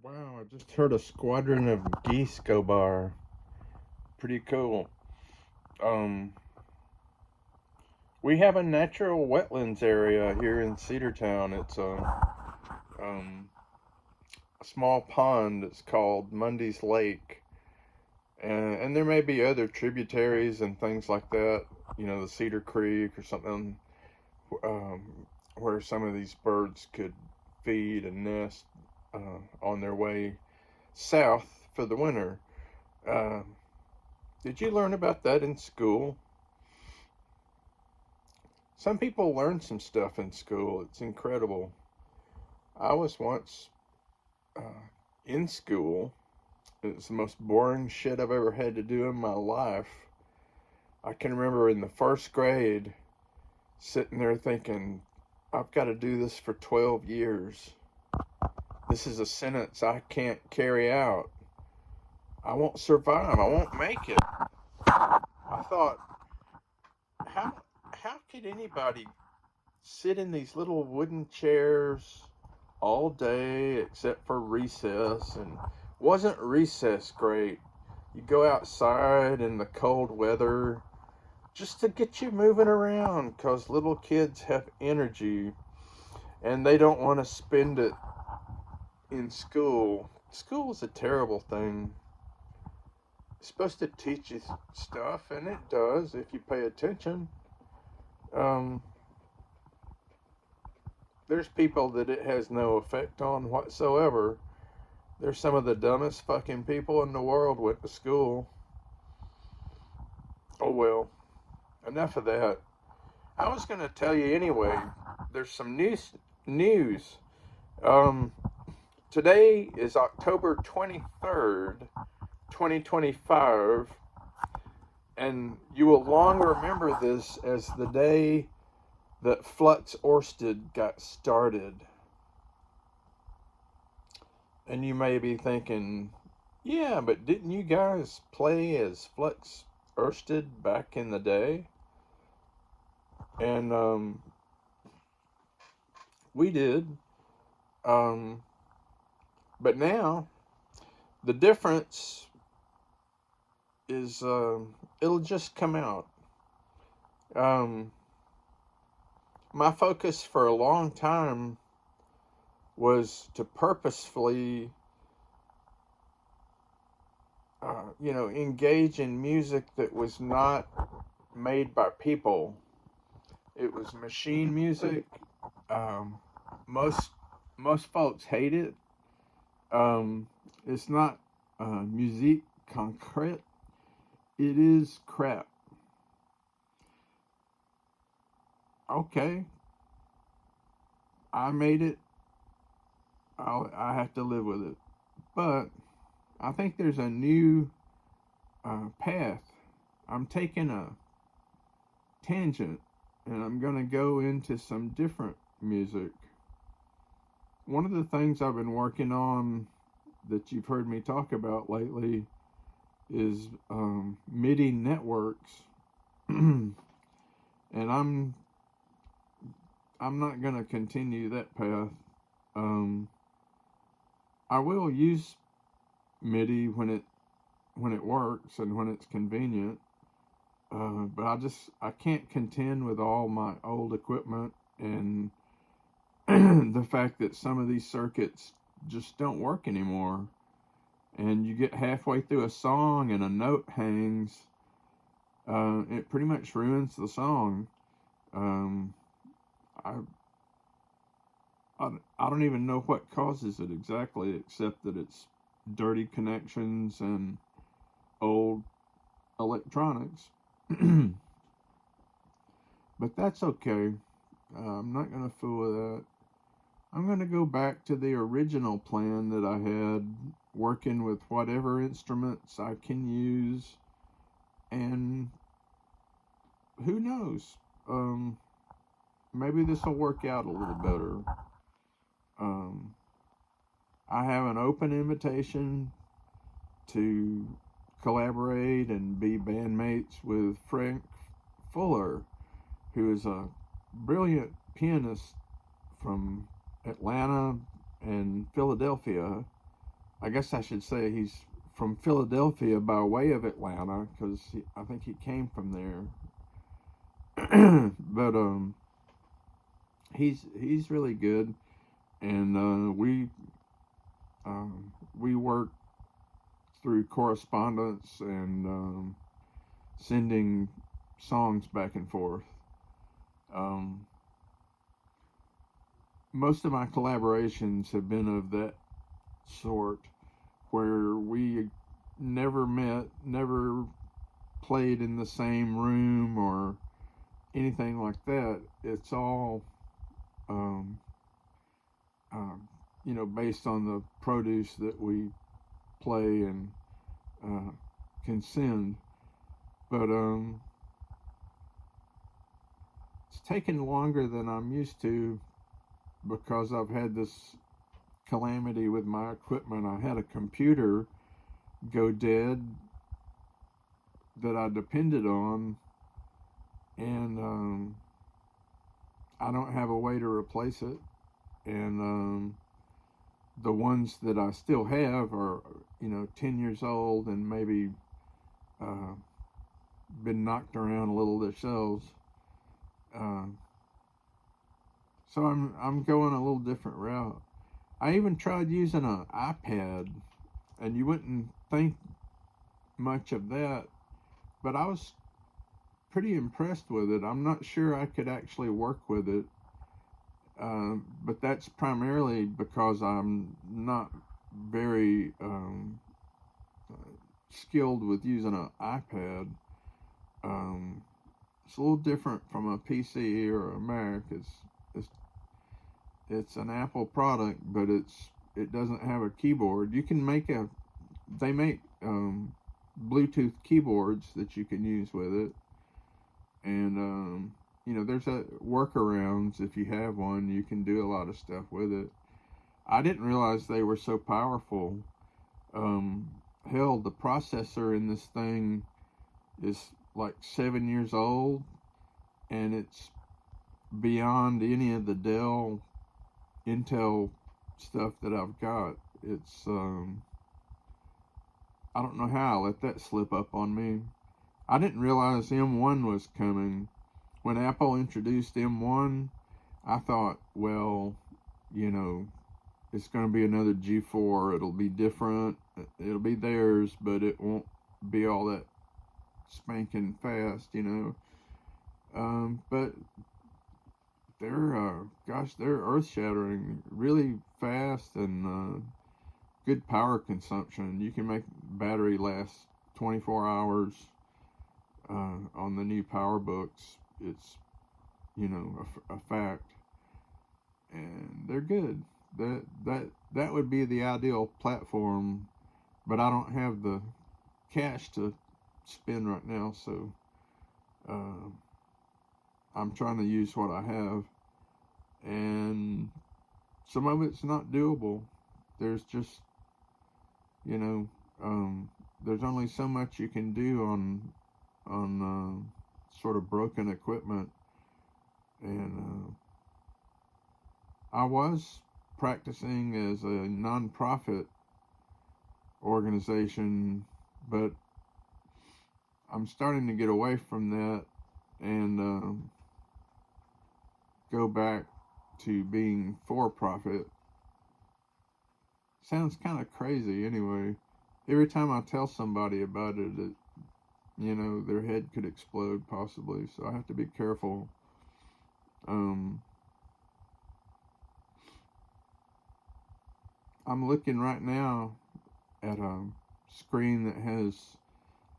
Wow, I just heard a squadron of geese go by. Pretty cool. Um, we have a natural wetlands area here in Cedartown. It's a small pond. It's called Mundy's Lake, and there may be other tributaries and things like that. You know, the Cedar Creek or something, where some of these birds could feed and nest on their way south for the winter. Uh, did you learn about that in school? Some people learn some stuff in school. It's incredible. I was once uh, in school. It's the most boring shit I've ever had to do in my life. I can remember in the first grade sitting there thinking, I've got to do this for 12 years. This is a sentence I can't carry out. I won't survive. I won't make it. I thought, how how could anybody sit in these little wooden chairs all day except for recess? And wasn't recess great? You go outside in the cold weather just to get you moving around because little kids have energy and they don't want to spend it in school. School is a terrible thing. It's supposed to teach you stuff, and it does if you pay attention. Um, there's people that it has no effect on whatsoever. There's some of the dumbest fucking people in the world went to school. Oh well, enough of that. I was going to tell you anyway. There's some news. Um, Today is October 23rd, 2025, and you will long remember this as the day that Flux Oersted got started. And you may be thinking, yeah, but didn't you guys play as Flux Oersted back in the day? And we did. Um, but now the difference is it'll just come out. Um, my focus for a long time was to purposefully, engage in music that was not made by people. It was machine music. Um, most most folks hate it. It's not musique concrète. It is crap. Okay, I made it. I have to live with it. But I think there's a new path. I'm taking a tangent and I'm going to go into some different music. One of the things I've been working on that you've heard me talk about lately is MIDI networks, and I'm not going to continue that path. Um, I will use MIDI when it works and when it's convenient, but I can't contend with all my old equipment and the fact that some of these circuits just don't work anymore. And you get halfway through a song and a note hangs, it pretty much ruins the song. Um, I, I don't even know what causes it exactly, except that it's dirty connections and old electronics. But that's okay. I'm not going to fool with that. I'm going to go back to the original plan that I had, working with whatever instruments I can use, and who knows? Maybe this will work out a little better. Um, I have an open invitation to collaborate and be bandmates with Frank Fuller, who is a brilliant pianist from Atlanta and Philadelphia. I guess I should say he's from Philadelphia by way of Atlanta, because I think he came from there. But he's really good, and we work through correspondence and sending songs back and forth. Um, most of my collaborations have been of that sort, where we never met, never played in the same room or anything like that. It's all, um, um, based on the produce that we play and uh, can send. But it's taken longer than I'm used to because I've had this calamity with my equipment. I had a computer go dead that I depended on, and I don't have a way to replace it. And the ones that I still have are, 10 years old and maybe uh, been knocked around a little themselves. Uh, so I'm going a little different route. I even tried using an iPad, and you wouldn't think much of that, but I was pretty impressed with it. I'm not sure I could actually work with it, but that's primarily because I'm not very skilled with using an iPad. Um, it's a little different from a PC or a Mac. It's it's an Apple product, but it doesn't have a keyboard. You can make a they make Bluetooth keyboards that you can use with it, and there's a workarounds. If you have one, you can do a lot of stuff with it. I didn't realize they were so powerful. Um, Hell, the processor in this thing is like 7 years old, and it's beyond any of the Dell Intel stuff that I've got. It's I don't know how I let that slip up on me. I didn't realize M1 was coming. When Apple introduced M1, I thought, well, you know, it's going to be another G4. It'll be different. It'll be theirs, but it won't be all that spanking fast. But they're earth shattering, really fast, and good power consumption. You can make battery last 24 hours on the new power books. It's a fact, and they're good. That would be the ideal platform, but I don't have the cash to spend right now, so uh, I'm trying to use what I have, and some of it's not doable. There's just you know there's only so much you can do on sort of broken equipment, and I was practicing as a nonprofit organization, but I'm starting to get away from that and go back to being for profit. Sounds kind of crazy anyway. Every time I tell somebody about it, their head could explode possibly. So I have to be careful. Um, I'm looking right now at a screen that has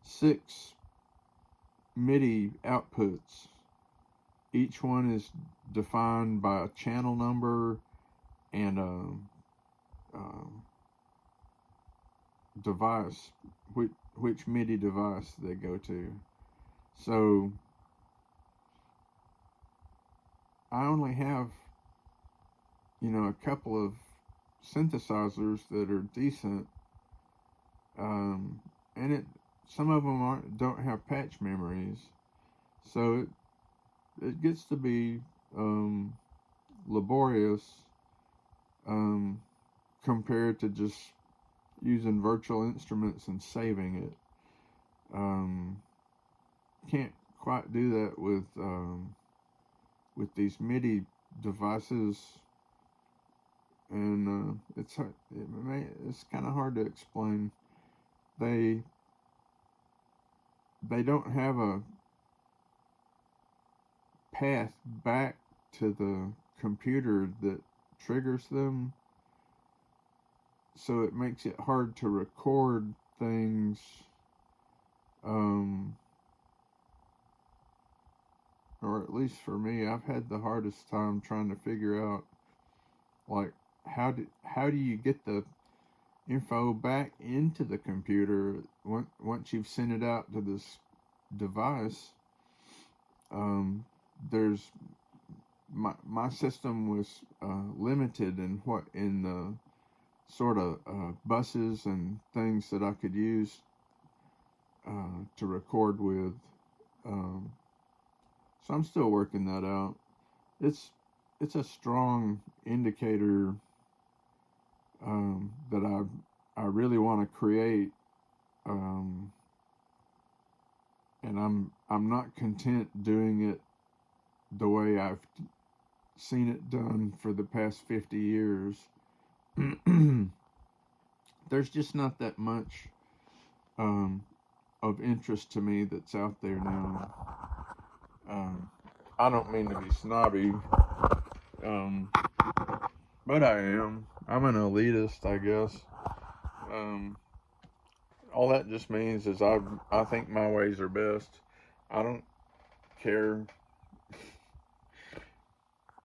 6 MIDI outputs. Each one is defined by a channel number and a device, which MIDI device they go to. So I only have, a couple of synthesizers that are decent, and some of them don't have patch memories, so it gets to be laborious, um, compared to just using virtual instruments and saving it. Can't quite do that with these MIDI devices, and it's kind of hard to explain. They they don't have a path back to the computer that triggers them, so it makes it hard to record things. Um, or at least for me, I've had the hardest time trying to figure out, like, how do you get the info back into the computer once you've sent it out to this device. There's my system was limited in the sort of buses and things that I could use to record with. So I'm still working that out. It's a strong indicator that I really want to create, um, and I'm not content doing it the way I've seen it done for the past 50 years. There's just not that much um, of interest to me that's out there now. I don't mean to be snobby, um, but I am. I'm an elitist, I guess. Um, all that just means is I think my ways are best. I don't care